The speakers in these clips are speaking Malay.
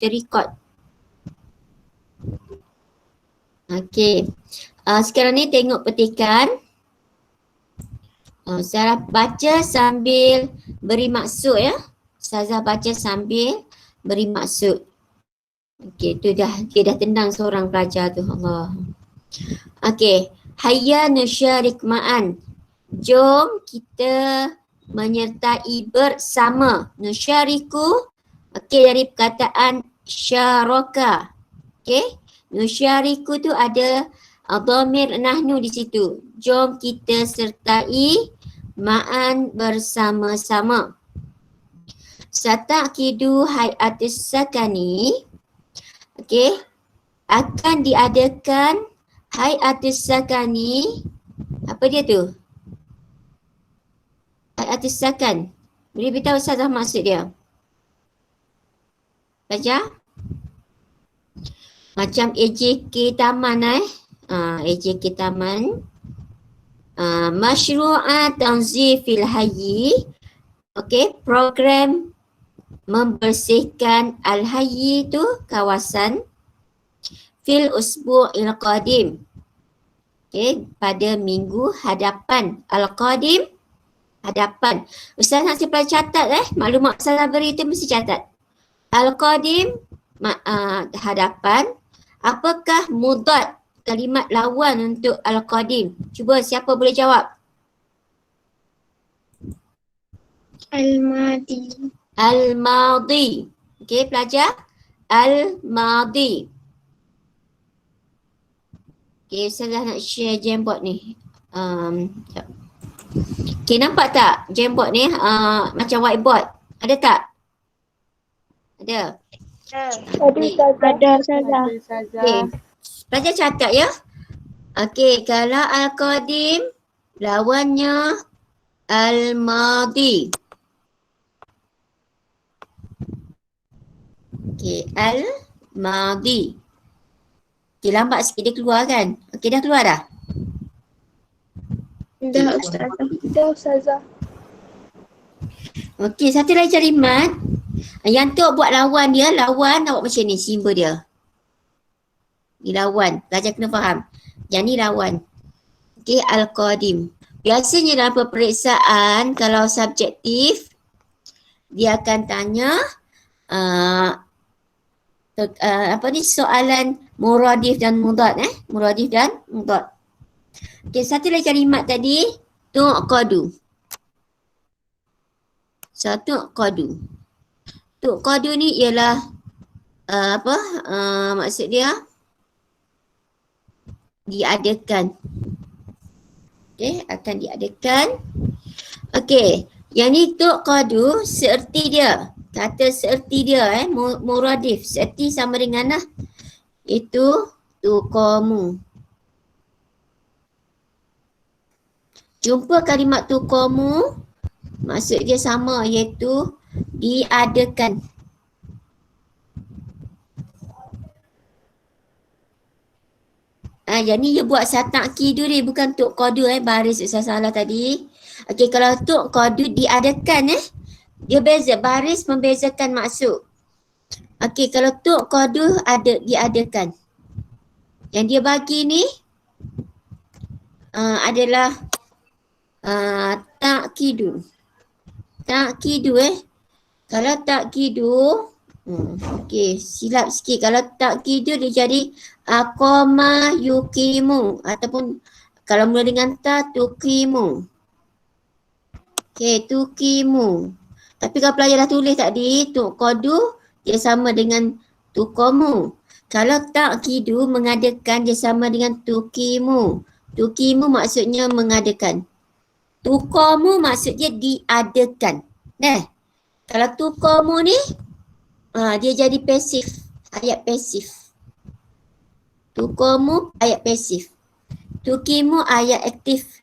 terrecord. Okey. Sekarang ni tengok petikan. Saya baca sambil beri maksud ya. Ustazah baca sambil beri maksud. Okey, tu dah dia dah tendang seorang pelajar tu. Allah. Okey. Hayya nusyarik ma'an. Jom kita menyertai bersama. Nusyariku. Okey, dari perkataan syaraka. Okey. Nusyariku tu ada dhamir nahnu di situ. Jom kita sertai ma'an bersama-sama. Sata'kidu hay'atis sakani. Okey. Akan diadakan hay'atis sakani. Apa dia tu? Hay'atis sakan. Boleh beritahu Ustazah maksud dia? Baca. Macam AJK Taman AJK Taman. Masyru'at tanzifil hayyi. Okey, program membersihkan al-hayyi tu kawasan fil usbu'il qadim. Okey, pada minggu hadapan. Al-qadim, hadapan. Ustaz nak simpan catat maklumat Ustazah beri tu mesti catat. Al-qadim, hadapan. Apakah mudad kalimat lawan untuk al-qadim? Cuba siapa boleh jawab? Al-madi. Al-madi. Okey pelajar. Al-madi. Okey, saya nak share Jamboard ni. Okey, nampak tak Jamboard ni macam whiteboard? Ada tak? Ada. Ada Ustazah. Okey. Pelajar catat ya. Okey, kalau al-qadim lawannya al-madi. Okey, al-madi. Okey, lambat sikit dia keluar kan? Okey, dah keluar dah? Dah Ustazah. Dah Ustazah. Okey, satu lagi kalimat. Yang tu buat lawan dia, lawan awak macam ni simbol dia. Ni lawan, pelajar kena faham. Yang ni lawan. Okey, al-qadim. Biasanya dalam peperiksaan kalau subjektif, dia akan tanya soalan muradif dan mudad muradif dan mudad. Okey, satu lagi kalimat tadi, tu'qadu. Tu'qadu. Tu'qadu ni ialah maksud dia diadakan. Okey, akan diadakan. Okey, yang ni tu'qadu seerti dia. Kata seerti dia muradif. Seerti sama dengan itu tuqamu. Jumpa kalimat tuqamu, maksud dia sama iaitu diadakan. Yang ni dia buat sata'kidu ni, bukan tuqadu baris saya salah tadi. Okey, kalau tuqadu diadakan dia beza, baris membezakan maksud. Okey, kalau tuqadu diadakan. Yang dia bagi ni adalah ta'kidu. Ta'kidu Kalau ta'kidu, okey, silap sikit. Kalau ta'kidu dia jadi aqama yuqimu ataupun kalau mula dengan ta tuqimu. Okey, tuqimu. Tapi kalau pelajar dah tulis tadi, tuqadu dia sama dengan tuqamu. Kalau ta'kidu mengadakan dia sama dengan tuqimu. Tuqimu maksudnya mengadakan. Tuqamu maksudnya diadakan. Kalau tuqamu ni dia jadi pasif, ayat pasif. Tuqamu ayat pasif. Tuqimu ayat aktif.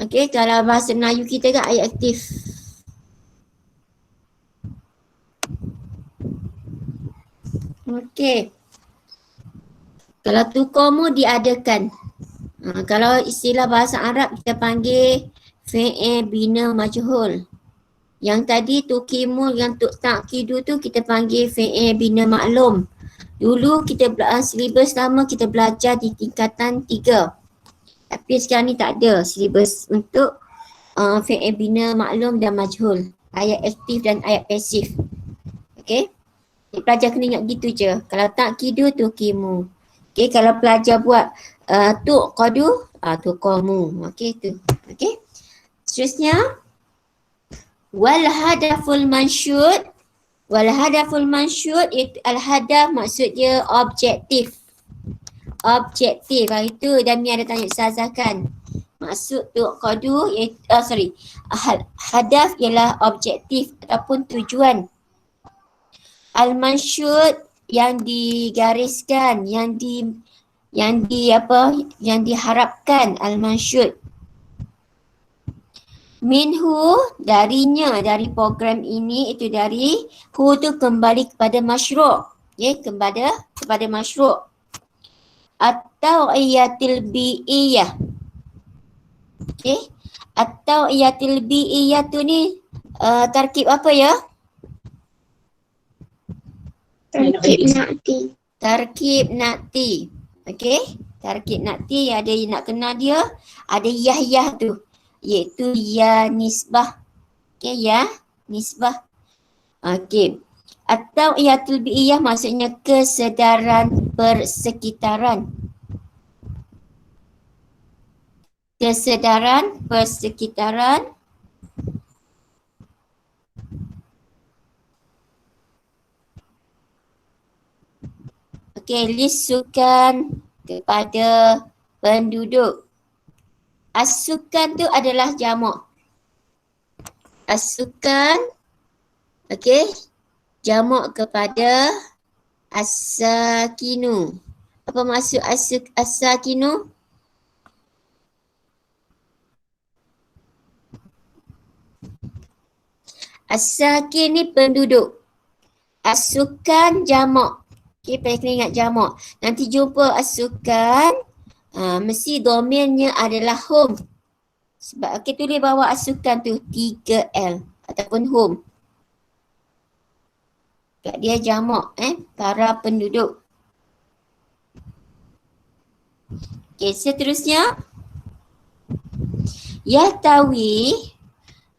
Okey, kalau bahasa Melayu kita kan ayat aktif. Okey. Kalau tuqamu diadakan. Kalau istilah bahasa Arab kita panggil fi'il bina majhul. Yang tadi tukimu, yang ta'kidu tu kita panggil fi'il bina maklum. Dulu kita silibus lama kita belajar di tingkatan 3. Tapi sekarang ni tak ada silibus untuk fi'il bina maklum dan majhul. Ayat aktif dan ayat pasif. Okay. Pelajar kena ingat gitu je. Kalau ta'kidu tukimu. Okay. Kalau pelajar buat tuqadu, tuqamu. Okay tu. Okay. Seterusnya. Wal hadaful mansyud. Wal hadaful mansyud iaitu al-hadaf maksudnya objektif. Objektif. Itu Dami ada tanya Ustazah kan. Maksud tuqadu iaitu hadaf ialah objektif ataupun tujuan. Al-mansyud yang digariskan, yang diharapkan al-mansyud. Minhu, darinya, dari program ini, itu dari hu tu kembali kepada masyru'. Okay, kepada masyru'. Atau iyatil bi'iyah. Okay. Atau iyatil bi'iyah tu ni tarkib apa ya? Tarkib na'ti. Tarkib na'ti. Okay. Tarkib na'ti ada nak kenal dia. Ada yah-yah tu. Iaitu ya nisbah. Okay, ya nisbah. Okay. Atau iyatul bi'iyah maksudnya kesedaran persekitaran. Kesedaran persekitaran. Okay, list sukan kepada penduduk. As-sukan tu adalah jamak. As-sukan, okay, jamak kepada as-sakinu. Apa maksud as-sakinu? As-sakin ni penduduk. As-sukan jamak. Okay, kena ingat jamak. Nanti jumpa as-sukan. Mesti domainnya adalah home. Sebab okay, tulis bawah as-sukan tu 3L ataupun home. Kat dia jamak para penduduk. Okay, seterusnya yahtawi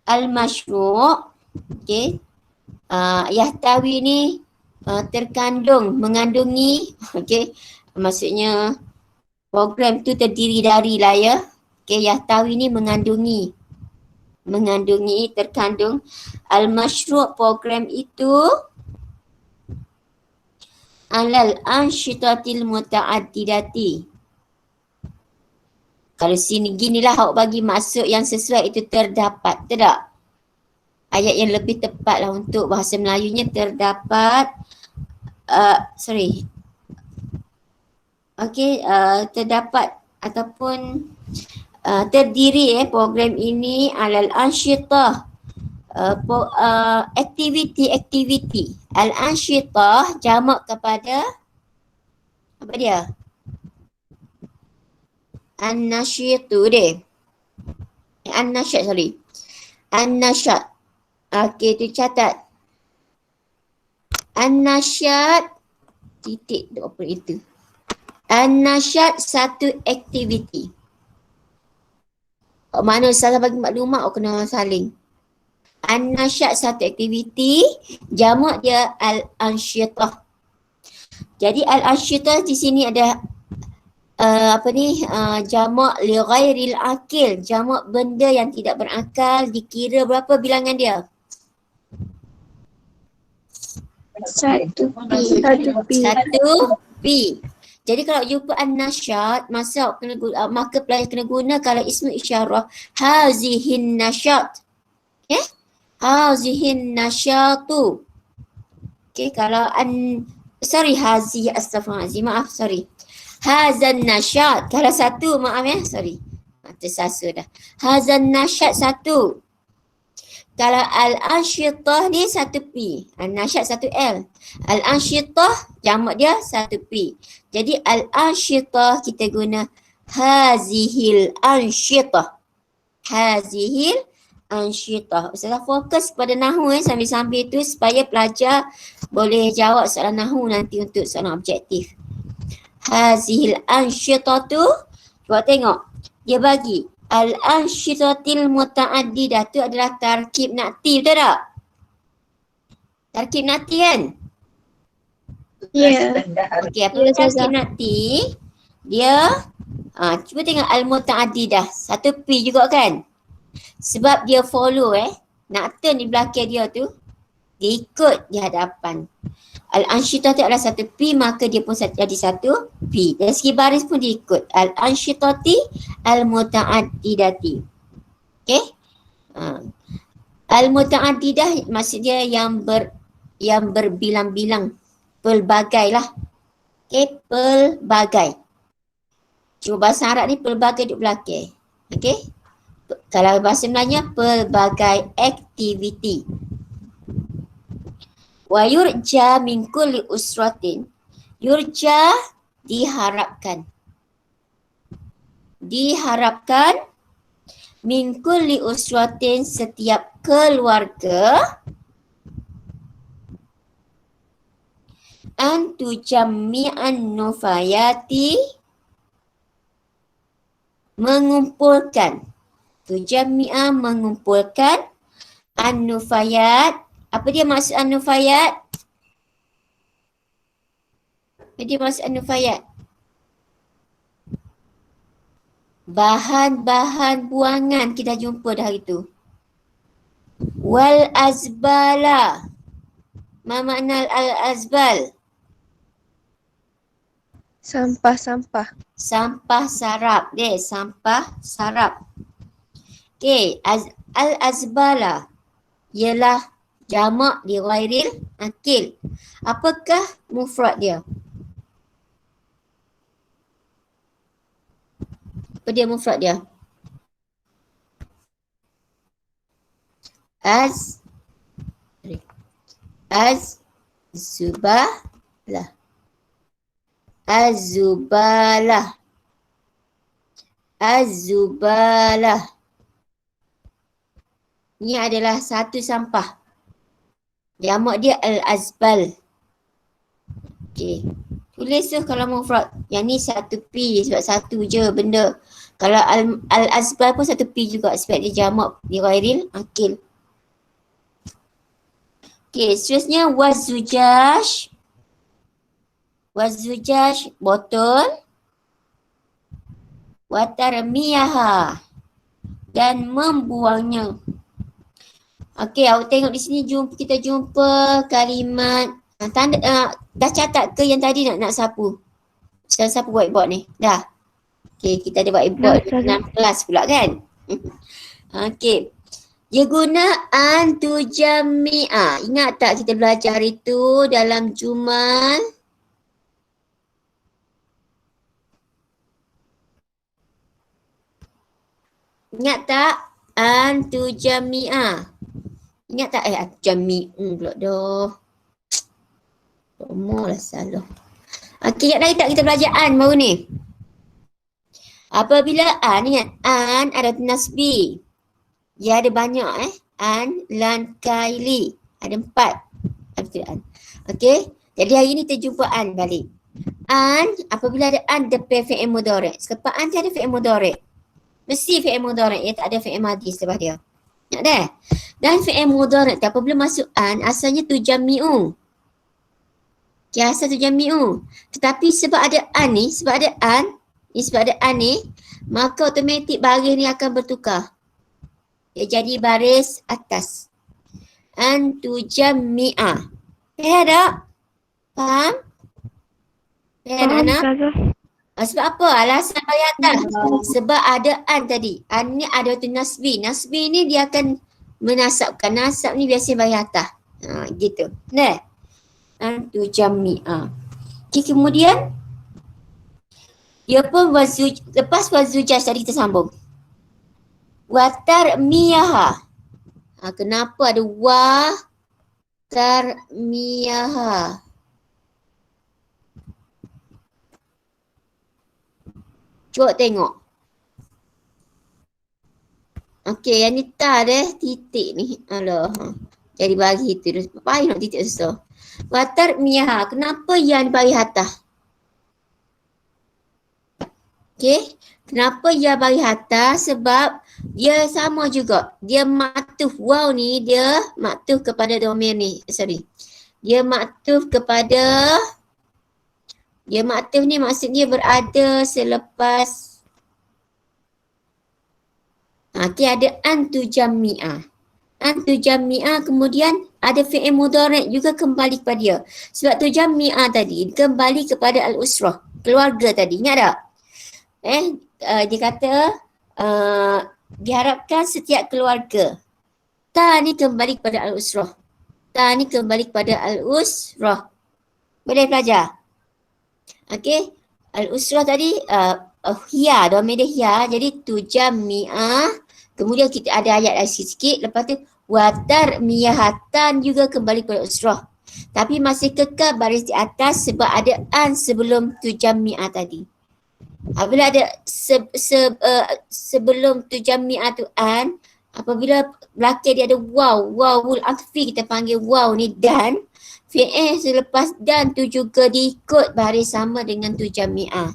al-masyru'. Okay. Yahtawi ni terkandung, mengandungi. Okay. Maksudnya program tu terdiri dari lah ya. Okay, yahtawi ni mengandungi. Mengandungi, terkandung. Al-masyru' program itu alal ansyitatil muta'addidati. Kalau sini ginilah awak bagi maksud yang sesuai itu terdapat. Tak? Ayat yang lebih tepat lah untuk bahasa Melayunya terdapat. Okay, terdapat ataupun terdiri program ini alal ansyitah. Aktiviti. Al-ansyitah jamak kepada apa dia? An-nasyitu deh. An-nasyat sorry. An-nasyat. Okey, tu catat. An-nasyat titik apa itu? An-nasyat satu aktiviti. Mana salah bagi maklumat kena saling. An-nasyat satu aktiviti, jamak dia al-ansyitah. Jadi al-ansyitah di sini ada jamak li ghairil akil, jamak benda yang tidak berakal. Dikira berapa bilangan dia? Satu P. Jadi kalau jumpa an-nasyat, maka pelajar kena guna kalau ismu isyarah hazihin nasyat. Okay? Hazihin nasyatu. Okay, kalau hazi, astaghfirullahaladzim, maaf, sorry. Hazan nasyat. Kalau satu, maaf ya, sorry. Tersasa dah. Hazan nasyat satu. Kalau al-ansyitah ni satu P. Al-nasyat satu L. Al-ansyitah jamak dia satu P. Jadi al-ansyitah kita guna hazihil ansyitah. Hazihil ansyitah. Ustazah fokus kepada nahu sambil-sambil tu supaya pelajar boleh jawab soalan nahu nanti untuk soalan objektif. Hazihil ansyitatu. Cuba tengok. Dia bagi al-ansyitatil muta'addidah tu adalah tarkib nakti, betul tak? Tarkib nakti kan? Ya. Okey, apabila tarkib nakti, dia cuba tengok al-muta'addidah. Satu P juga kan? Sebab dia follow nakten di belakang dia tu, dia ikut di hadapan. Al-ansyitah tu adalah satu P, maka dia pun jadi satu P. Dari segi baris pun dia ikut. Al-ansyitati al-muta'addidati. Okey? Al-muta'addidah maksud dia yang berbilang-bilang. Pelbagai lah. Okey? Pelbagai. Cuma bahasa Arab ni pelbagai duduk belakang. Okey? Kalau bahasa Melayunya pelbagai aktiviti. Wa yurja min kulli usratin. Yurja diharapkan. Diharapkan min kulli usratin setiap keluarga an tujammi'an nufayati mengumpulkan. Tujammi'a mengumpulkan an-nufayat. Apa dia maksud an-nufayat? Apa dia maksud an-nufayat? Bahan-bahan buangan kita jumpa dah hari tu. Wal azbala. Ma makna al-azbal? Sampah-sampah. Sampah sarap deh, sampah sarap. Okey, al-azbala ialah jamak di ghairil akil. Apakah mufrad dia? Apa dia mufrad dia? Az-zubalah. Az-zubalah. Az-zubalah. Ini adalah satu sampah. Jamak dia al-azbal. Okey. Tulis tu kalau mufrad. Yang ni satu P sebab satu je benda. Kalau al-azbal pun satu P juga sebab dia jamak di ghairil akil. Okey, seterusnya wazujaj. Wazujaj botol. Watarmiyaha dan membuangnya. Okey, awak tengok di sini kita jumpa kalimat tanda dah catat ke yang tadi nak sapu? Sapu whiteboard ni? Dah. Okey, kita ada whiteboard 6 kelas pula kan? Okey. Dia guna antujami'a. Ingat tak kita belajar itu dalam jumal? Ingat tak? Antujami'a. Ingat tak? Antujami'u pula dah. Lama lah salah. Okey, ingat lagi tak kita belajar an baru ni? Apabila an, ingat an ada nasbi. Dia ada banyak An, lan, kaili. Ada 4. Ada an. Okey. Jadi hari ni kita jumpa an balik. An, apabila ada an depan fi'il mudhari'. Selepas an dia ada fi'il mudhari'. Mesti fi'il mudhari', tak ada fi'il madhi selepas dia. Nak dah? Dan fi'il mudhari' apabila masuk an, asalnya tujammi'u. Okay, asal tujammi'u. Tetapi sebab ada an ni, sebab ada an ni, maka automatik baris ni akan bertukar. Dia jadi baris atas. An tujammi'a. Faham tak? Faham? Faham anak? Sebab apa? Alasan bagi atas. Sebab ada an tadi. An ni ada tu nasbi. Nasbi ni dia akan menasabkan. Nasab ni biasanya bagi atas. Gitu. Nah. An tujammi'a. Okay, kemudian dia pun lepas wazujaj tadi kita sambung. Watarmiyaha. Kenapa ada watarmiyaha? Cuba tengok. Okey, yang ni ta deh, titik ni. Alah. Jadi bagi tu. Payah nak titik susah. Watar miyaha. Kenapa yang bagi atas? Okey. Kenapa ya bagi atas? Sebab dia sama juga. Dia maktuf waw ni, dia maktuf kepada domain ni. Sorry. Dia maktuf kepada, dia maktuf ni maksudnya berada selepas. Okey, ada antu jami'ah. Antu jami'ah, kemudian ada fi'il mudhari' juga kembali kepada dia. Sebab tu jami'ah tadi kembali kepada al-usrah, keluarga tadi. Ingat tak? Dia kata diharapkan setiap keluarga. Ta ni kembali kepada al-usrah. Ta ni kembali kepada al-usrah. Boleh belajar? Okey. Al-usrah tadi hiya, domain dia hiya. Jadi tu jami'ah. Kemudian kita ada ayat lagi sikit. Lepas tu watar miyahatan juga kembali kepada usrah. Tapi masih kekal baris di atas sebab ada an sebelum tu jami'ah tadi. Apabila ada sebelum tu jami'ah tu an, apabila belakang dia ada waw, wawul atfi kita panggil waw ni dan, fi'il selepas dan tu juga diikut baris sama dengan tu jami'ah.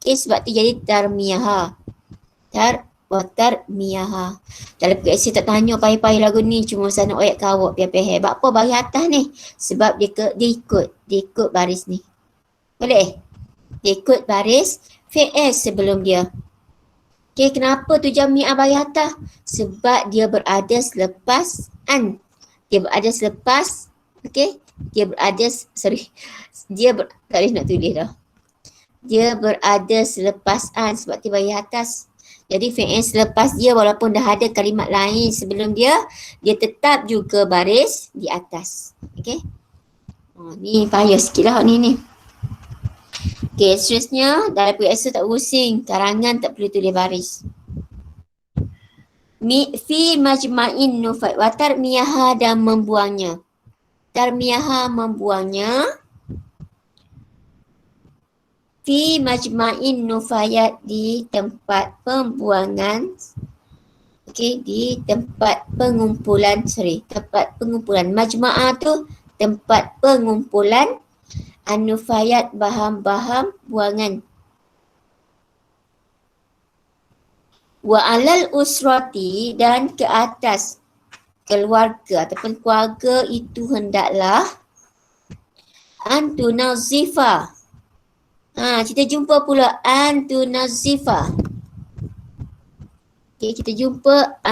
Okay, sebab tu jadi tarmiyaha. Watar miyaha. Dalam PSC tak tanya payah-payah lagu ni, cuma saya nak ayat kawak biar pehe. Sebab apa bagi atas ni? Sebab dia ikut baris ni. Boleh? Dia ikut baris fi'il sebelum dia. Okay, kenapa tu jami'ah bagi atas? Sebab dia berada selepas an. Dia berada selepas, okay? Dia berada, tak boleh nak tulis dah. Dia berada selepas an sebab dia bagi atas. Jadi fi'il selepas dia walaupun dah ada kalimat lain sebelum dia, dia tetap juga baris di atas. Okay. Ni payah sikit lah ni. Okay, seterusnya dalam PSO tak pusing. Karangan tak perlu tulis baris. Fi majma'in nufat. Watar miyaha dan membuangnya. Tarmiyaha membuangnya. Fi majma'in nufayat di tempat pembuangan. Okey, di tempat pengumpulan, tempat pengumpulan. Majma'ah tu tempat pengumpulan an-nufayat bahan-bahan buangan. Wa alal usrati dan ke atas keluarga ataupun keluarga itu hendaklah antunazifa. Kita jumpa pula antunazifa. Okey, kita jumpa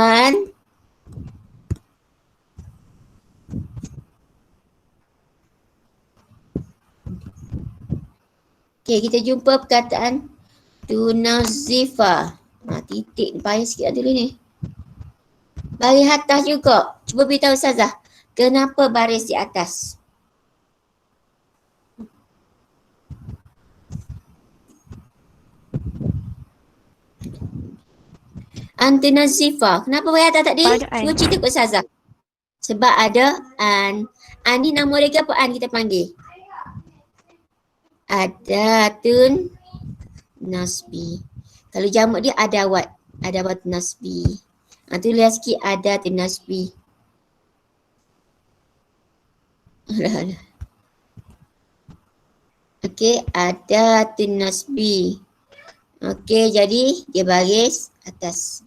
Okey, kita jumpa perkataan tunazifa. Titik ni payah sikit dulu ni. Baris atas juga. Cuba beritahu Ustazah. Kenapa baris di atas? Antunazifa. Kenapa baris atas tadi? Cuba cerita ke Ustazah. Sebab ada an. An ni nama dia apa an kita panggil? Adatun nasbi. Kalau jamak dia adawat. Adawat nasbi. Tulis sikit adatun nasbi. Okey, adatun nasbi. Okey, jadi dia baris atas.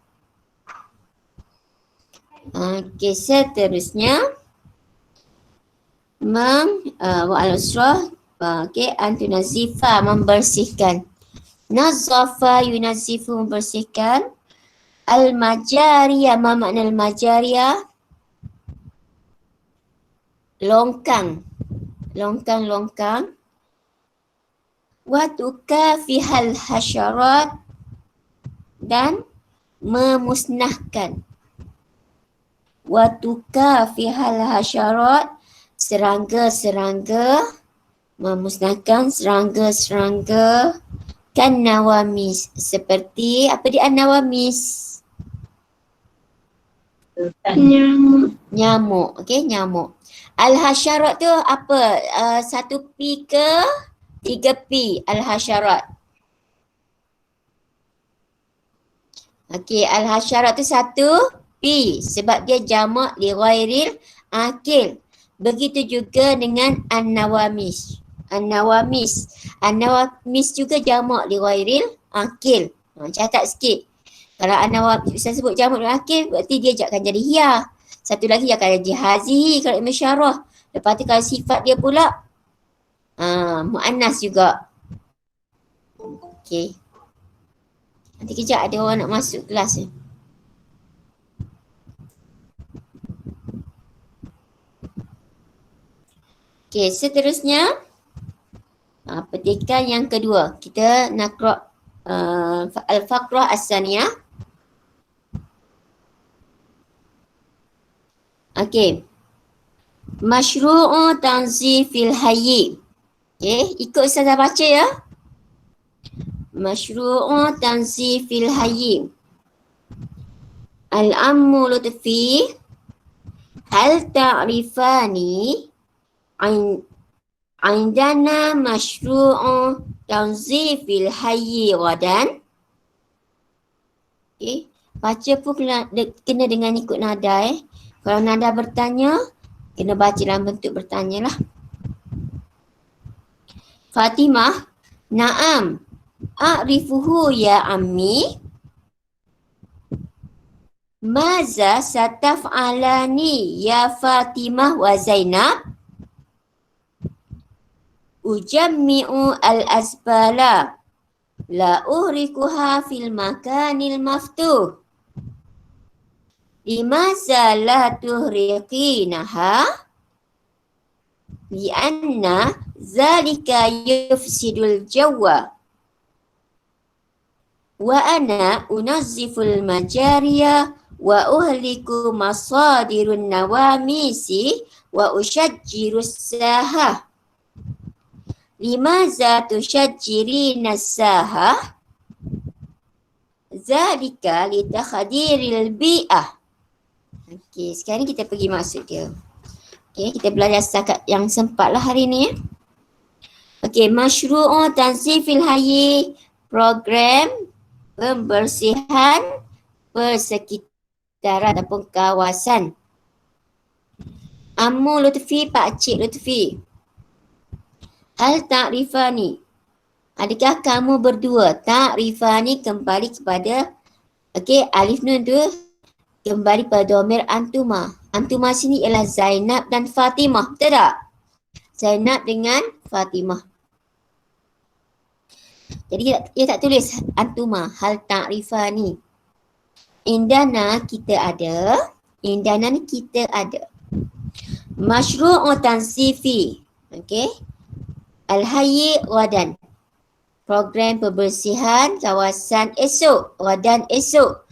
Okey, seterusnya. Wa'al-usrah. Okey, antunazifa membersihkan. Nazafa yunazifu membersihkan. Al-majariyah, ma makna al-majariyah? Longkang. Longkang. Wa tukafihal hasyarat dan memusnahkan. Wa tukafihal hasyarat serangga-serangga, memusnahkan serangga-serangga kan nawamis, seperti apa dia nawamis? Nyamuk. Okey, nyamuk. Al-hasyarat tu apa? 1P ke 3P al-hasyarat? Okey, al-hasyarat tu satu, P. Sebab dia jamak li ghairil akil. Begitu juga dengan an-nawamis. An-nawamis. An-nawamis juga jamak li ghairil akil. Catat sikit. Kalau an-nawamis saya sebut jamak li akil, berarti dia akan jadi hiya. Satu lagi dia akan jadi hazihi kalau isyarah. Lepas tu kalau sifat dia pula mu'annas juga. Okey. Nanti kejap ada orang nak masuk kelas ni. Okey, seterusnya petikan yang kedua. Kita naqra al-faqrah as-saniyah. Okey. Masyru'u tanzifil hayy. Okey, ikut saya baca ya. Masyru'u tanzifil hayy. Al-ammu lutfi hal ta'rifani indana masyru'u tanzifil hayy ghadan. Okey, baca pun kena dengan ikut nada Kalau nada bertanya, kena baca dalam bentuk bertanya lah. Fatimah, na'am, a'rifuhu ya ammi. Maza sataf'alani ya Fatimah wa Zainab. Ujammi'u al-asbala. La uhrikuha fil makanil maftuh. Limaza la tuhriqinaha? Lianna zalika yufsidul jawwa. Wa ana unazziful majariya wa uhliku masadirun nawamisi wa ushajjirus sahah. Limaza tushajjirina sahah? Zalika litakhadiril bi'ah. Okey, sekarang kita pergi maksud dia. Okey, kita belajar setakat yang sempat lah hari ni. Okey, masyru'u tanzifil hayy, program pembersihan persekitaran ataupun kawasan. Ammu Lutfi, Pakcik Lutfi. Hal ta'rifani. Adakah kamu berdua? Ta'rifani kembali kepada alif nun tu kembali pada domir antuma. Antuma sini ialah Zainab dan Fatimah. Betul tak? Zainab dengan Fatimah. Jadi dia tak tulis antuma. Hal ta'rifani. Indana kita ada. Indana ni kita ada. Masyru'u tanzifi. Okey. Al-hayy ghadan. Program pembersihan kawasan esok. Ghadan esok.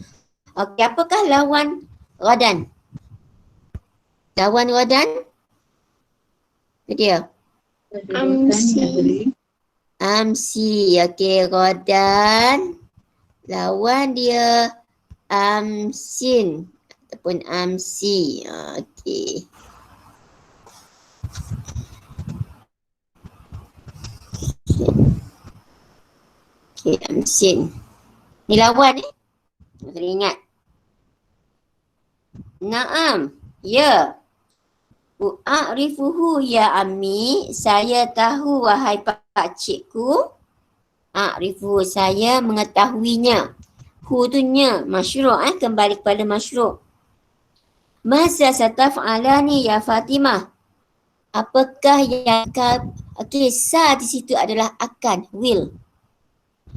Okey, apakah lawan ghadan? Lawan ghadan? Itu dia. Amsi. Amsi. Okey, ghadan. Lawan dia amsin. Ataupun amsi. Okey. Okey, amsin. Ni lawan kena ingat. Naam. Ya. U'arifuhu ya ammi. Saya tahu wahai pakcikku. A'rifuhu, saya mengetahuinya. Hu tu nya. Masyru' kembali kepada masyru'. Masa sataf'alani ya Fatimah. Apakah yang akan. Okey, sa di situ adalah akan. Will.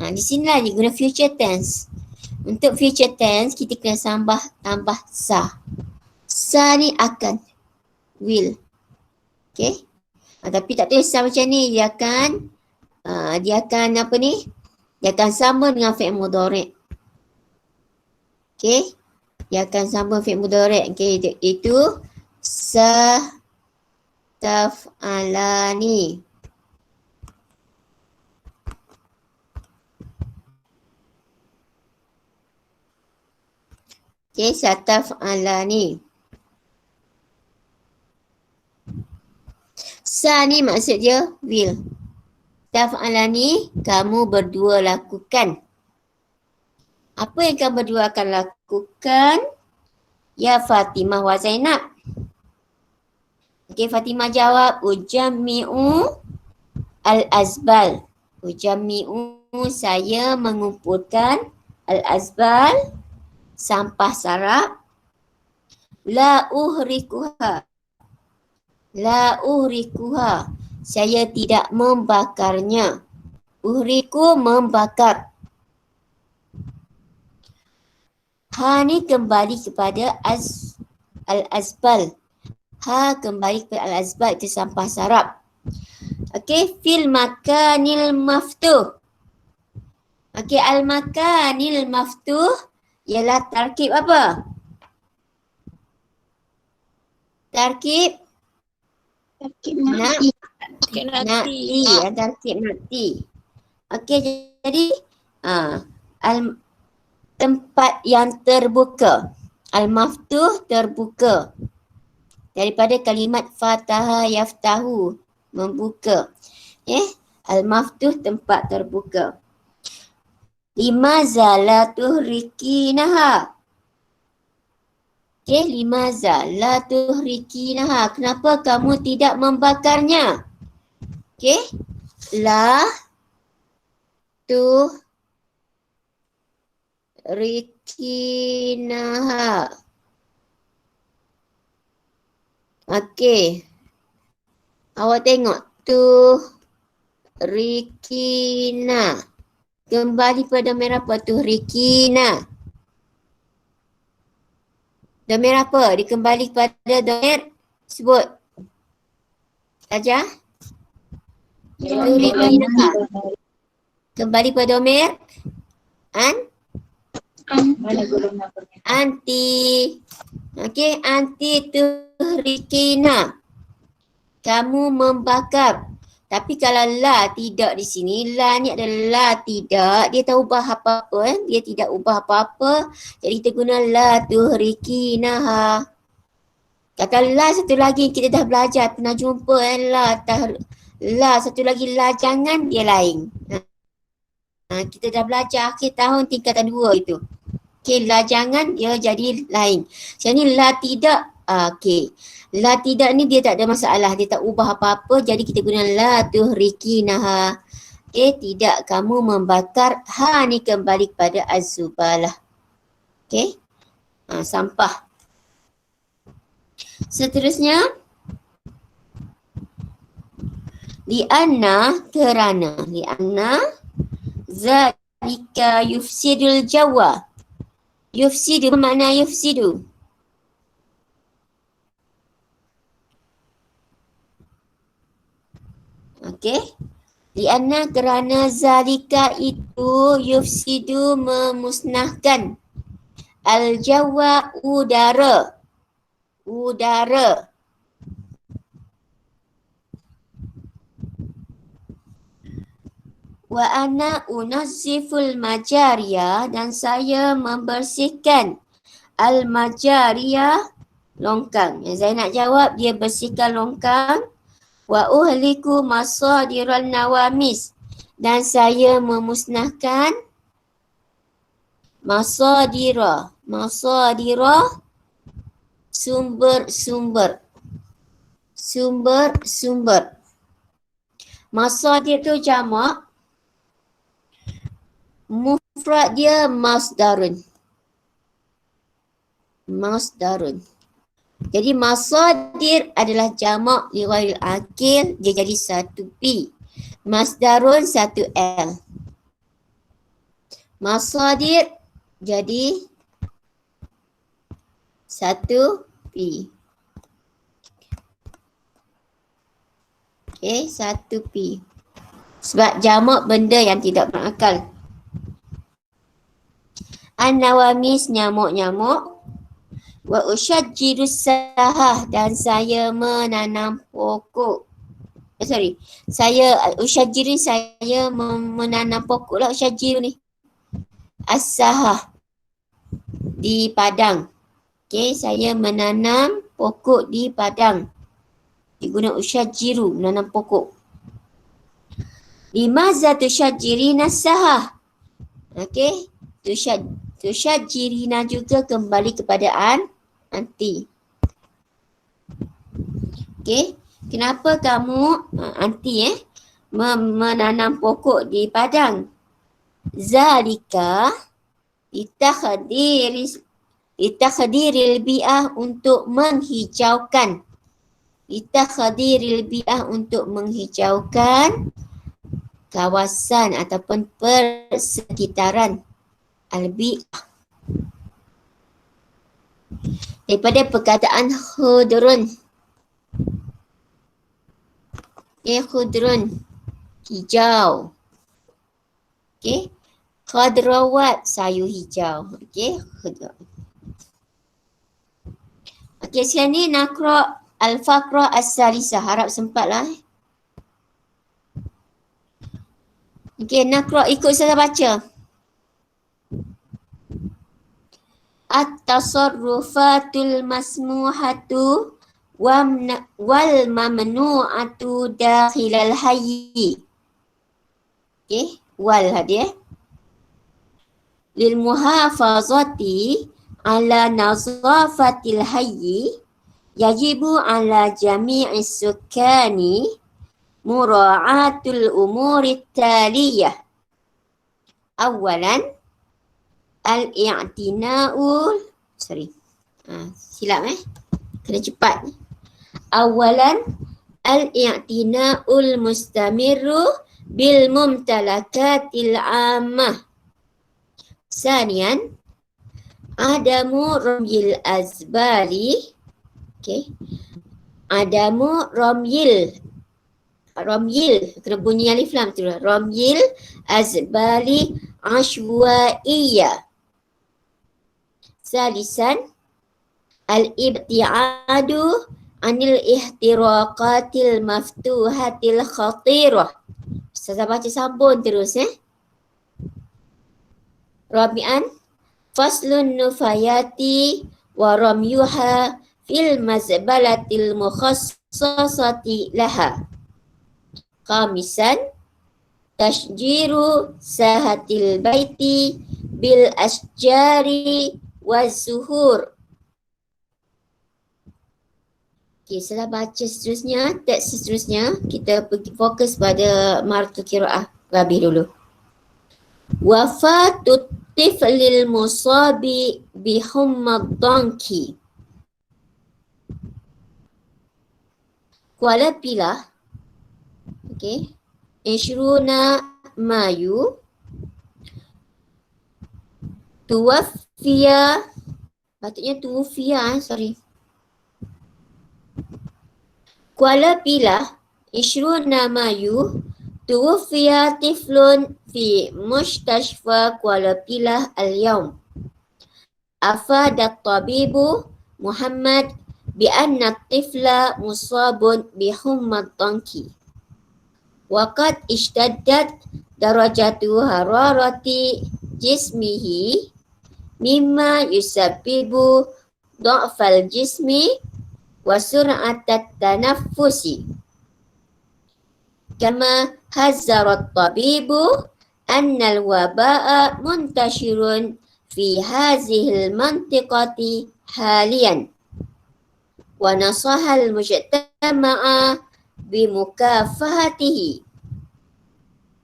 Di sini lah dia guna future tense. Untuk future tense, kita kena tambah sa. Sa ni akan. Will. Okay. Tapi tak tulis sa macam ni. Dia akan apa ni? Dia akan sama dengan fi'il mudhari'. Okay. Dia akan sama fi'il mudhari'. Okay. Itu sa taf'alani. Okay, sataf'alani. Sa ni maksud dia will. Taf'alani, kamu berdua lakukan. Apa yang kamu berdua akan lakukan? Ya Fatimah wa Zainab. Okey, Fatimah jawab, ujammi'u al-azbal. Ujammi'u, saya mengumpulkan al-azbal, sampah sarap. La uhrikuha. La uhrikuha. Saya tidak membakarnya. Uhriku, membakar. Ha ni kembali kepada al-azbal. Ha kembali kepada al-azbal, itu sampah sarap. Okey, fil makanil maftuh. Okey, al-makanil maftuh ialah tarkib apa? Tarkib Tarkib nati. nati. Tarkib nati. Okey, jadi tempat yang terbuka. Al-maftuh terbuka. Daripada kalimat fataha yaftahu, membuka. Al-maftuh tempat terbuka. Limaza la tuhrikinaha. Limaza la tuhrikinaha. Kenapa kamu tidak membakarnya? La tuhrikinaha. Awak tengok. Rikina. Kembali pada domain apa? Rikina. Domain apa? Dikembali kepada domain. Sebut. Saja. Rikina. Kembali pada domain. Anti. Anti tuhrikina. Kamu membakar. Tapi kalau la tidak di sini, la ni adalah la tidak, dia tak ubah apa-apa. Dia tidak ubah apa-apa. Jadi kita guna la tuhrikinaha. Kata la satu lagi kita dah belajar, pernah jumpa la satu lagi la jangan, dia lain. Kita dah belajar akhir tahun tingkatan 2 itu. La jangan dia jadi lain. Sekarang ni la tidak. La tidak ni dia tak ada masalah. Dia tak ubah apa-apa. Jadi kita guna la tuhrikinaha. Tidak kamu membakar. Ha ni kembali kepada az-zubalah. Sampah. Seterusnya. Lianna kerana. Lianna zalika yufsidul jawa. Yufsidu bermakna yufsidu. Lianna kerana zalika itu yufsidu memusnahkan. Al-jawa udara. Udara. Wa ana unazziful majariya, dan saya membersihkan al-majariya, longkang. Yang saya nak jawab, dia bersihkan longkang. Wa uhliku masadiran nawamis, dan saya memusnahkan masadira. Masadira, sumber-sumber. Sumber-sumber. Masadir tu jamak. Mufrad dia masdarun. Masdarun. Jadi masadir adalah jamak li ghairil akil, dia jadi 1P. Masdarun 1L. Masadir jadi 1P. 1P. Sebab jamak benda yang tidak berakal. An-nawamis, nyamuk-nyamuk. Wa usyajjirus sahah, dan saya menanam pokok. Usyajjiri saya menanam pokok lah, usyajjir ni. As-sahah, di padang. Saya menanam pokok di padang. Diguna usyajjiru, menanam pokok. Limaza tusyajjirina sahah. Tusyajirina juga kembali kepada anti. Okey, kenapa kamu anti menanam pokok di padang? Zalika litakhadiril bi'ah untuk menghijaukan. Litakhadiril bi'ah untuk menghijaukan kawasan ataupun persekitaran. Al-bi'ah. Daripada perkataan khudrun. Khudrun. Hijau. Okey. Khadrawat, sayur hijau. Okey. Okey, sekarang ni nakra al-faqrah as-salisah. Harap sempatlah. Okey, nakra ikut saya baca. At-tasarrufatul masmuhatu wal mamnu'atu dakhilal hayyi. Okey, wal hadir. Lil muhafazati ala nazafatil hayyi yajibu ala jami'is sukani mura'atul umuri taliyah. Awalan al-i'tina'ul silap kena cepat. Awalan al-i'tina'ul mustamirru bil mumtalakatil ammah. Sanian adamu ramyil azbali. Okey. Adamu ramyil kena bunyi alif lam tu. Ramyil azbali ashwaiyah. Salisan al-ibti'adu anil ihtiraqatil maftuhatil khatirah. Saya baca sambung terus Rabi'an faslun nufayati wa ramyuha fil mazbalatil mukhassasati laha. Khamisan tashjiru sahatil baiti bil asjari waz-zuhur. Okey, setelah baca seterusnya, teks seterusnya, kita fokus pada martu qiraah lebih dulu. Wafatut tiflil musabi bihummad danki. Kuala Pilah. Okey. Ishruna Mayu. Tuwaffiya. Patutnya tuwaffiya sorry. Kuala Pilah. Ishruna Mayu. Tuwaffiya tiflun fi mustashfa Kuala Pilah al-yawm. Afadat tabibu Muhammad bi anna tifla musabun bi hummad danki. Waqad ishtaddat darajatu hararati jismihi mimma yusabbibu dha'fal jismi wa sur'atat tanaffusi. Kama hazzarat tabibu annal waba'a muntashirun fi hazihil mantiqati haliyan. Wa nasahal mujtama'a bimukafahatihi.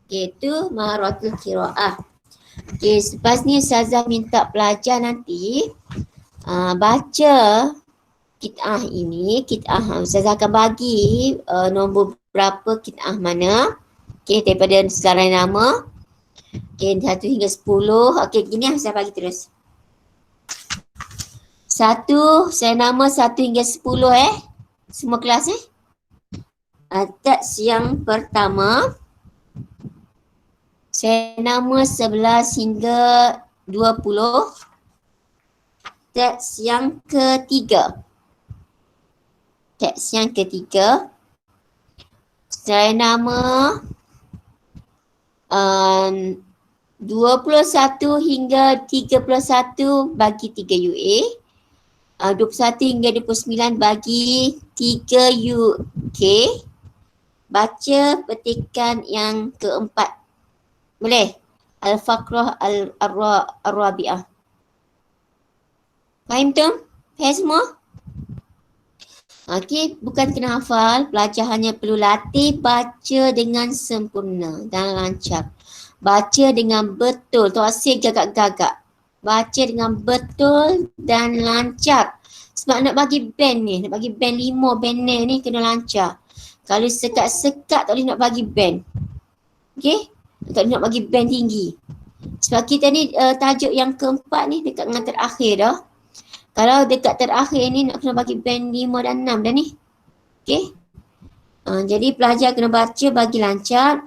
Itu maharatul qiraah. Okey, selepas ni Ustazah minta pelajar nanti baca kit'ah ini. Kit'ah Ustazah akan bagi nombor berapa kit'ah mana. Okey, daripada sekarang nama. Okey, 1 hingga 10. Okey, gini saya bagi terus. 1, saya nama 1 hingga 10 semua kelas teks yang pertama saya nama 11 hingga 20. Teks yang ketiga. Saya nama 21 hingga 31 bagi 3 UA. 21 hingga 29 bagi 3 UK. Baca petikan yang keempat. Boleh? Al-Faqrah Al-Rabi'ah. Faham tu? Faham semua? Okey, bukan kena hafal. Pelajar hanya perlu latih baca dengan sempurna dan lancar. Baca dengan betul. Tok Asyik gagak-gagak. Baca dengan betul dan lancar. Sebab nak bagi band ni, nak bagi band 5, band ni kena lancar. Kalau sekat-sekat tak boleh nak bagi band. Okey? Tak boleh nak bagi band tinggi. Sebab kita ni tajuk yang keempat ni dekat dengan terakhir dah. Kalau dekat terakhir ni nak kena bagi band 5 dan 6 dah ni. Okey? Jadi pelajar kena baca bagi lancar.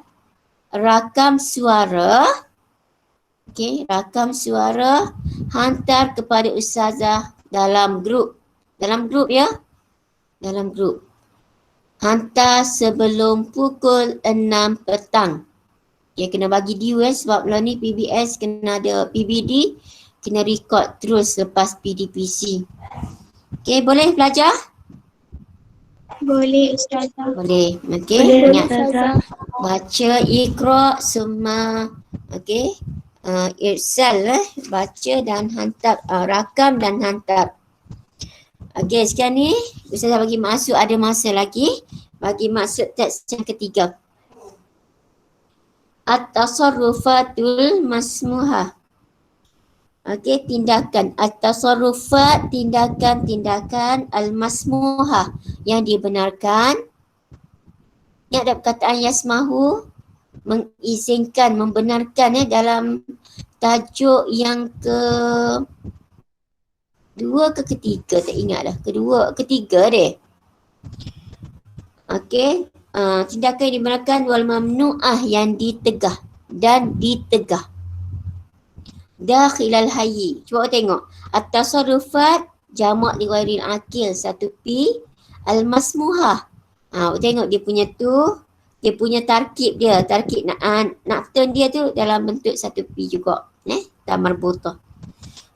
Rakam suara. Okey, rakam suara hantar kepada ustazah dalam grup. Dalam grup ya. Dalam grup. Hantar sebelum pukul 6 petang. Okay, kena bagi due sebab lah ni PBS kena ada PBD, kena record terus lepas PDPC. Okay, boleh belajar? Boleh Ustazah. Boleh. Okay, Boleh ingat. Ustazah. Baca Iqra summa. Okay. Irsal baca dan hantar. Rakam dan hantar. Okay, sekarang ni Ustazah bagi masuk, ada masa lagi. Bagi masuk teks yang ketiga. At-tasarrufatul masmuhah. Okey, tindakan. At-tasarrufat, tindakan-tindakan al-masmuhah yang dibenarkan. Ini ada perkataan yasmahu, mengizinkan, membenarkan dalam tajuk yang kedua ke ketiga, tak ingat dah. Ketiga deh. Okey. Tindakan yang dibenarkan wal mamnu'ah yang ditegah dan ditegah. Dakhilal hayyi. Cuba tengok. At-tasarrufat jamak li ghairil akil 1P. Al-masmuhah. Tengok dia punya tu. Dia punya tarkib dia. Tarkib nakton dia tu dalam bentuk 1P juga. Dan marbutah.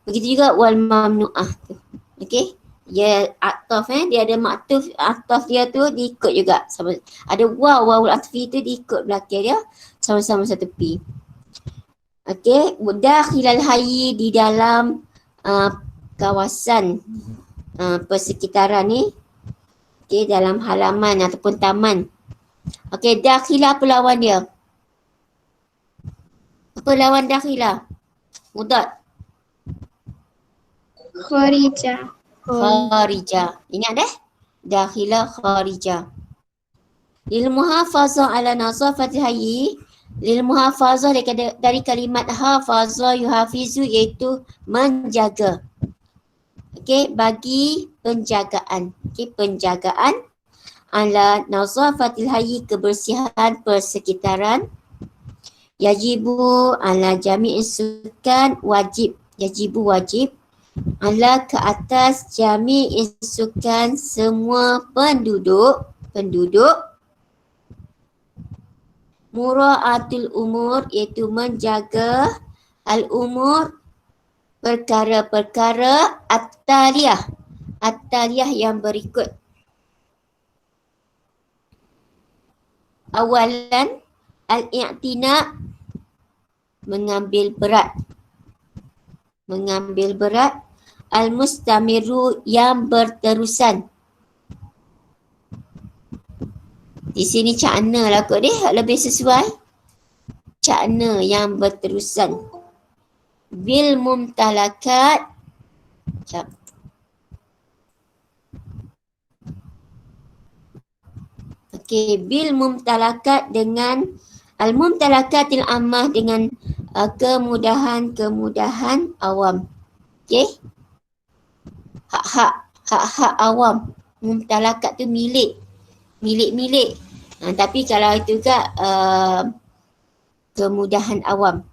Begitu juga wal mamnu'ah tu. Okey. Dia ataf dia ada maktuf, ataf dia tu diikut juga sama, ada wawul atfi tu diikut belakang dia sama-sama 1P. Okey, dakhilal hayyi di dalam kawasan persekitaran ni. Okey, dalam halaman ataupun taman. Okey, dakhilah apa lawan dia? Apa lawan dakhilah? Mudad. Kharijah. Kharijah. Ingat deh? Dakhilah kharijah. Lil muhafazah ala nazafatil hayyi. Lil muhafazah dari kalimat hafazah yuhafizu iaitu menjaga. Okey, bagi penjagaan. Okey, penjagaan ala nazafatil hayyi, kebersihan persekitaran. Yajibu ala jami'is sukan, wajib. Yajibu wajib. Ala ke atas jami'is sukan, semua penduduk. Mura'atul umur iaitu menjaga al-umur, perkara-perkara at-taliyah. At-taliyah yang berikut. Awalan al-i'tina, mengambil berat. Mengambil berat. Al-mustamiru, yang berterusan. Di sini cakna lah kot deh, lebih sesuai. Cakna yang berterusan. Bil mumtalakat. Sekejap. Okey, bil mumtalakat dengan al-mumtalakatil ammah, dengan kemudahan awam. Okey? Hak-hak awam. Mumtalakat tu milik. Tapi kalau itu juga kemudahan awam.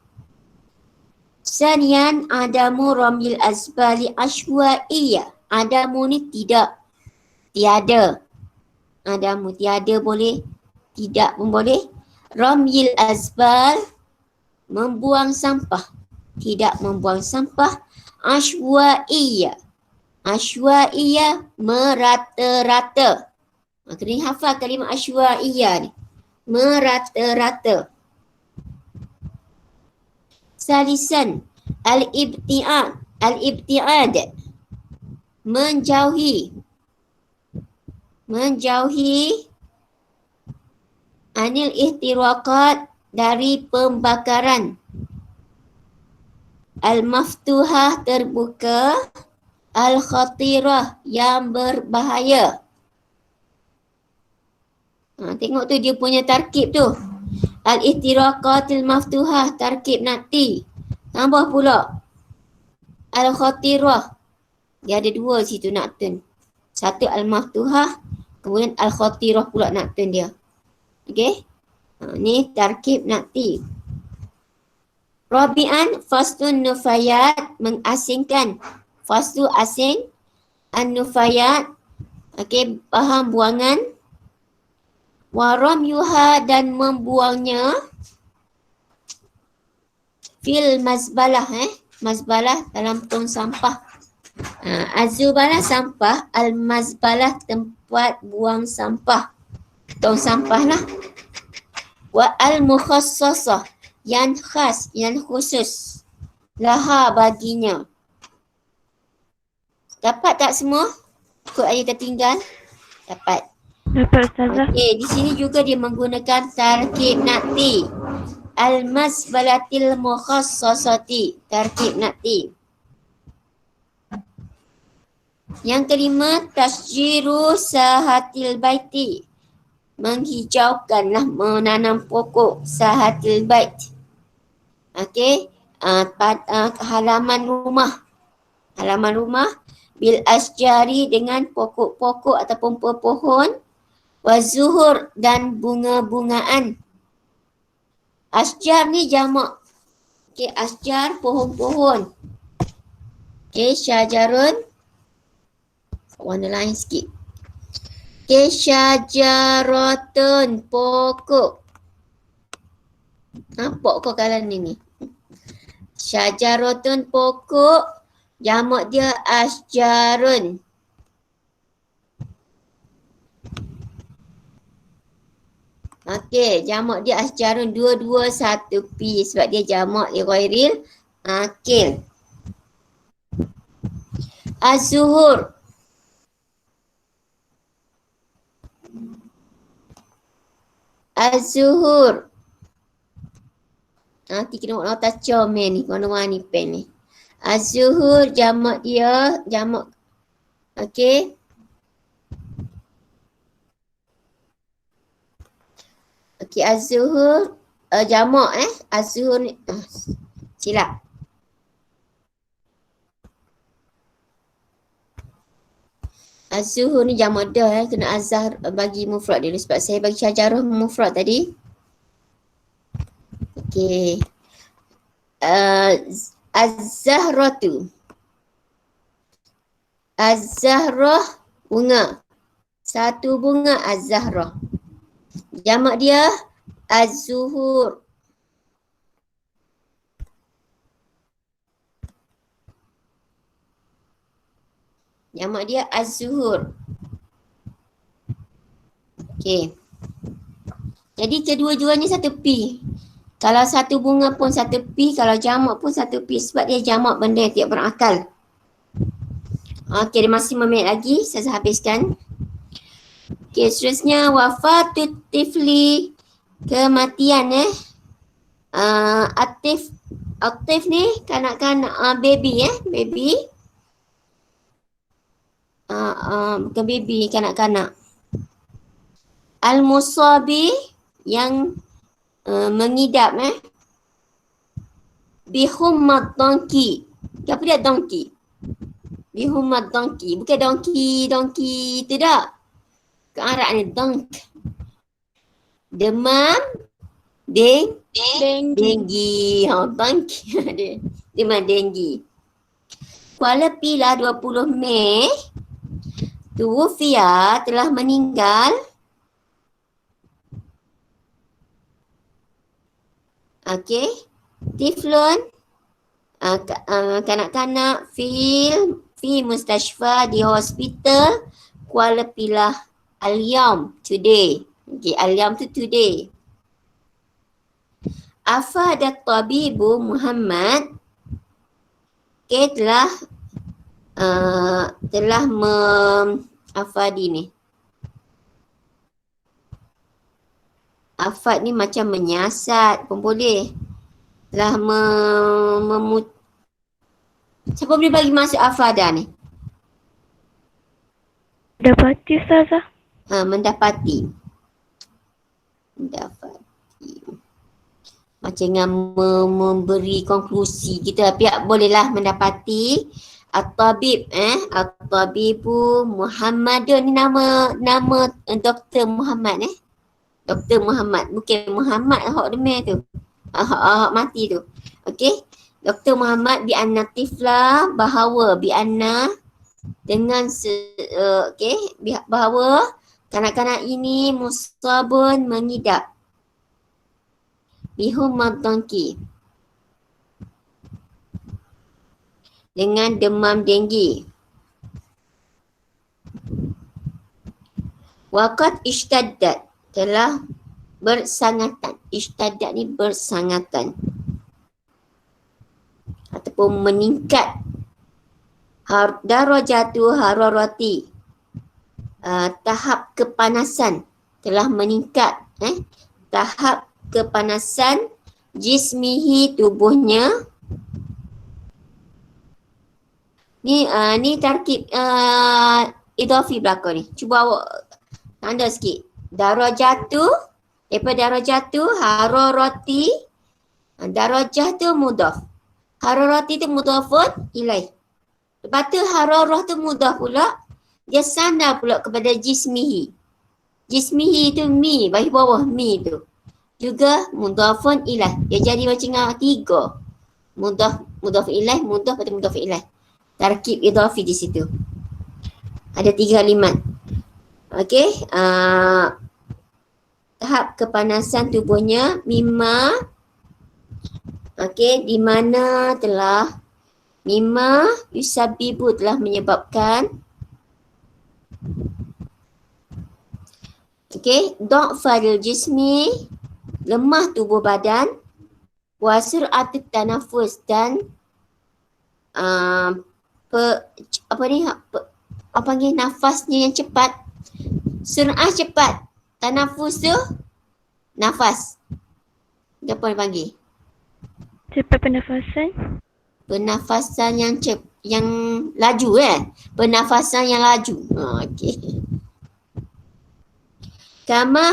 Sanian adamu ramil azbali ashwa'iyah. Adamu ni tidak. Tiada. Adamu tiada boleh. Tidak pun boleh. Ramil azbal, membuang sampah. Tidak membuang sampah. Ashwa'iyah. Ashwa'iyah, merata-rata. Kena hafal kalimah ashwa'iyah ni. Merata-rata. Salisan, al-ibti'ad. Al-ibti'ad, menjauhi anil ihtiraqat dari pembakaran, al-maftuhah terbuka, al-khatirah yang berbahaya. Tengok tu dia punya tarkib tu. Al-ihtiraqatil maftuhah, tarkib nati. Tambah pula al-khatirah. Dia ada dua situ naktun. Satu al-maftuhah, kemudian al-khatirah pula naktun dia. Okey? Ni tarkib nati. Rabi'an, fasdun nufayat, mengasingkan. Fasdu asing, an-nufayat, okey, faham buangan. Waram yuha, dan membuangnya. Fil mazbalah, mazbalah dalam tong sampah. Az-zubalah sampah, al-mazbalah tempat buang sampah. Tong sampah lah. Wa al-mukhassasah, yang khas, yang khusus. Laha baginya. Dapat tak semua? Kod ayat tertinggal? Dapat. Dapat Ustazah. Okey, di sini juga dia menggunakan tarkib nati. Al-masbalatil mukhassasati, tarkib nati. Yang kelima, tasjiru sahatil baiti, menghijaukanlah, menanam pokok sahatil bait. Okey, halaman rumah. Halaman rumah bil asjari, dengan pokok-pokok ataupun pohon, wa zuhur, dan bunga-bungaan. Asjar ni jamak. Okey, asjar pohon-pohon. Okey, syajarun warna lain sikit. Okey, syajaratun, pokok. Pokok kalan ni. Syajaratun, pokok. Jamak dia asjarun. Okey, jamak dia asjarun, dua-dua satu pi sebab dia jamak li ghairil akil. Az-zuhur. Az-zuhur. Nanti kena buat nota comel ni, warna-warni pen ni. Az-zuhur, jamak dia, jamak. Okey. Okey, az-zuhur, jamak Az-zuhur ni, silap. Az-zuhur ni jamak dah, kena azhar bagi mufrad dulu sebab saya bagi syajarah mufrad tadi. Okey. Az-zahratu. Az-zahrah, bunga. Satu bunga az-zahrah. Jamak dia az-zuhur. Jamak dia az-zuhur. Okey. Jadi kedua-duanya satu pi. Kalau satu bunga pun satu pi, kalau jamak pun satu pi sebab dia jamak benda yang tidak berakal. Okey, dia masih 5 minit lagi, saya habiskan. Okey, seterusnya wafatut tifli, kematian Atif ni kanak-kanak, baby baby. Bukan baby, kanak-kanak. Al-musabi, yang mengidap bihummat donkey. Apa dia donkey? Bihummat donkey. Bukan donkey tu tak. Ke Arab ni donk. Demam denggi. Donkey. Demam denggi. Kuala Pilah 20 Mei. Tuwufia, telah meninggal. Okey. Tiflun, kanak-kanak fi mustashfa, di hospital Kuala Pilah al-yawm, today. Okey, al-yawm tu today. Afadat tabibu Muhammad, telah telah afadi ni. Afad ni macam menyiasat pun boleh. Telah siapa boleh bagi maksud afadah ni? Dapati Ustazah. Mendapati. Macam dengan memberi konklusi kita pihak bolehlah mendapati At-Tabib At-Tabibu Muhammadun ni nama Dr. Muhammad Dr. Muhammad, bukan Muhammad hak demam tu. Hak mati tu. Okey. Dr. Muhammad bi anna tifla bahawa bi anna dengan bahawa kanak-kanak ini musabun mengidap bihum madangki dengan demam denggi. Waqad ishtaddat telah bersangatan. Ishtaddat ni bersangatan ataupun meningkat darajatu hararati, tahap kepanasan telah meningkat, tahap kepanasan jismihi tubuhnya. Ni tarkib idafi belakang ni. Cuba awak tanda sikit. Darajatu, daripada darajatu hararati, darajah tu mudhaf. Hararati tu mudhafun ilaih. Lepas tu hararah tu mudhaf pula, dia sandar pula kepada jismihi. Jismihi tu mi, bagi bawah mi tu. Juga mudhafun ilaih. Dia jadi macam tiga. Mudhaf ilaih, mudhaf atau mudhaf ilaih. Tarkib idhafi di situ. Ada 3 kalimat. Okey. Tahap kepanasan tubuhnya mimma. Okey, di mana telah mimma yusabibu telah menyebabkan. Okey, dha'fal jismi, lemah tubuh badan, wa sur'atut tanafus dan nafasnya yang cepat. Sur'ah cepat, tanafus tu nafas. Apa dia panggil? Cepat pernafasan. Pernafasan yang laju pernafasan yang laju. Okey. Kama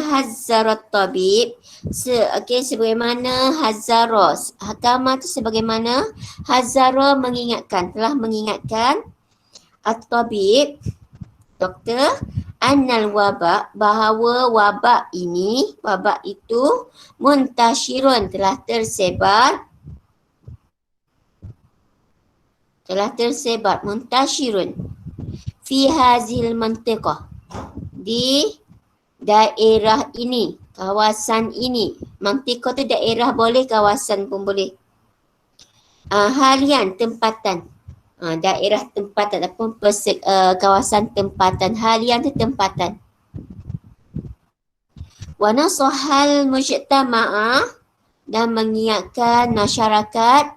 hazzarat tabib. Sebagaimana hazzara. Kama tu sebagaimana hazzara mengingatkan, telah mengingatkan at-tabib, doktor, annal wabak, bahawa wabak ini, wabak itu muntashirun, telah tersebar, muntashirun fi hazil mantiqah, di daerah ini, kawasan ini. Mantiqah tu daerah boleh, kawasan pun boleh. Halian, tempatan. Daerah tempatan ataupun kawasan tempatan. Halian tu tempatan. Wa nasahal mujtama'a, dan mengingatkan masyarakat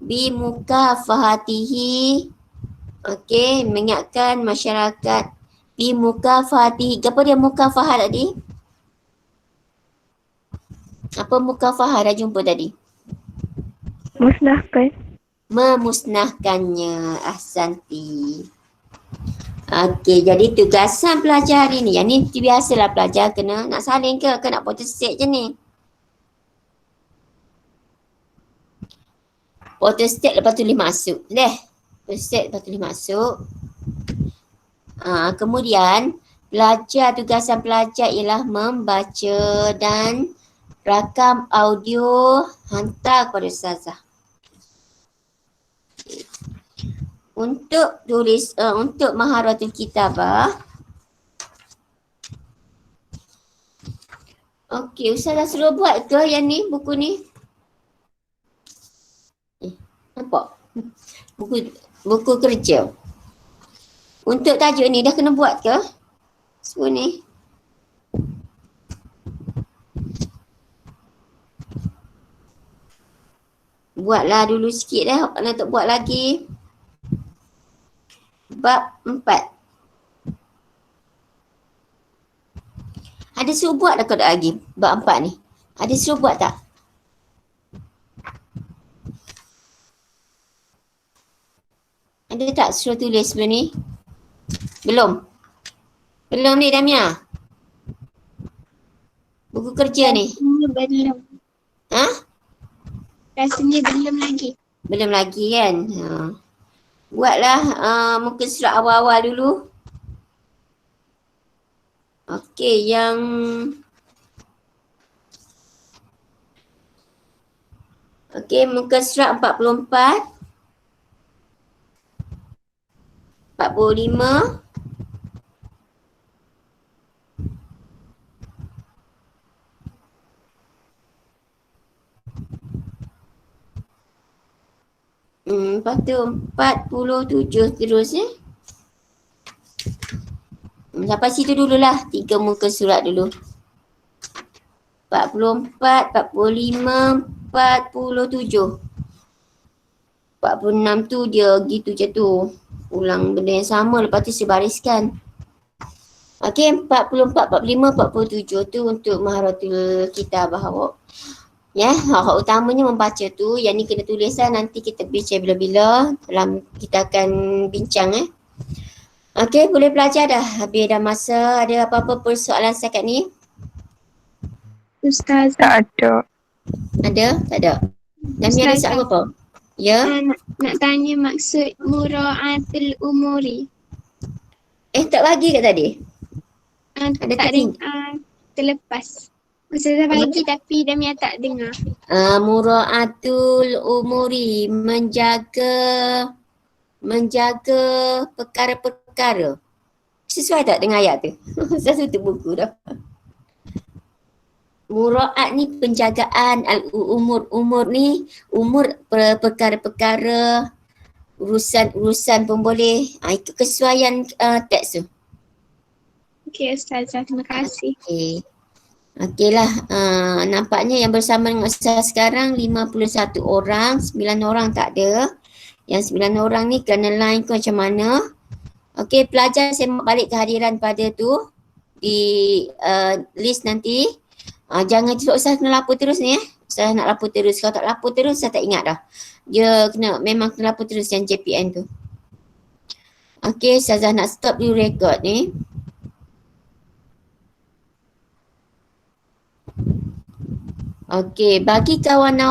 bi mukafahatihi. Okey, mengingatkan masyarakat bi mukafahatihi. Apa dia mukafahah tadi? Apa mukafahah dah jumpa tadi? Musnahkan. Memusnahkannya. Ahsanti. Okey, jadi tugasan pelajar hari ni. Yang ni biasalah pelajar kena nak salin ke nak photostat je ni. Photostat lepas tulis masuk. Photostat lepas tulis masuk. Kemudian tugasan pelajar ialah membaca dan rakam audio hantar kepada ustazah. Untuk tulis untuk maharatul kitabah. Okey, ustazah suruh buat ke yang ni, buku ni? Nampak? Buku kerja. Untuk tajuk ni dah kena buat ke? Semua ni. Buatlah dulu sikit dah. Kalau tak buat lagi. Bab 4. Ada suruh buat dah kau tak lagi? Bab 4 ni. Ada suruh buat tak? Ada tak suruh tulis sebelum ni? Belum? Belum ni Damia? Buku kerja ni? Rasanya belum. Ha? Rasanya belum lagi. Belum lagi kan? Buatlah muka surat awal-awal dulu. Okey, yang muka surat 44, 45, 47 terus sampai situ dululah. 3 muka surat dulu. 44, 45, 47. 46 tu dia gitu je tu. Ulang benda yang sama lepas tu sebariskan. Okey, 44, 45, 47 tu untuk maharatul kitabah awak. Ya, hak utamanya membaca tu. Yang ni kena tulis lah, nanti kita bincang bila-bila dalam kita akan bincang Okey, boleh belajar dah. Habis dah masa. Ada apa-apa persoalan setakat ni? Ustazah. Tak ada. Ada? Tak ada? Dan ni ada soalan apa? Ya? Nak tanya maksud mura'atul umuri. Tak bagi kat tadi? Ada tak terlepas. Ustazah bagi tapi Damia tak dengar. Mura'atul umuri, menjaga perkara-perkara. Sesuai tak dengan ayat tu? Saya tutup buku dah. Mura'at ni penjagaan, umur ni umur perkara-perkara, urusan pun boleh. Itu kesesuaian teks tu. Okey Ustazah, terima kasih. Okey lah. Nampaknya yang bersama dengan Ustaz sekarang 51 orang, 9 orang tak ada. Yang 9 orang ni kena line ke macam mana. Okey, pelajar saya balik kehadiran pada tu di list nanti. Jangan Ustaz kena lapor terus ni Ustaz nak lapor terus. Kalau tak lapor terus saya tak ingat dah. Dia memang kena lapor terus yang JPN tu. Okey, Ustazah nak stop dulu rekod ni. Okey, bagi kawan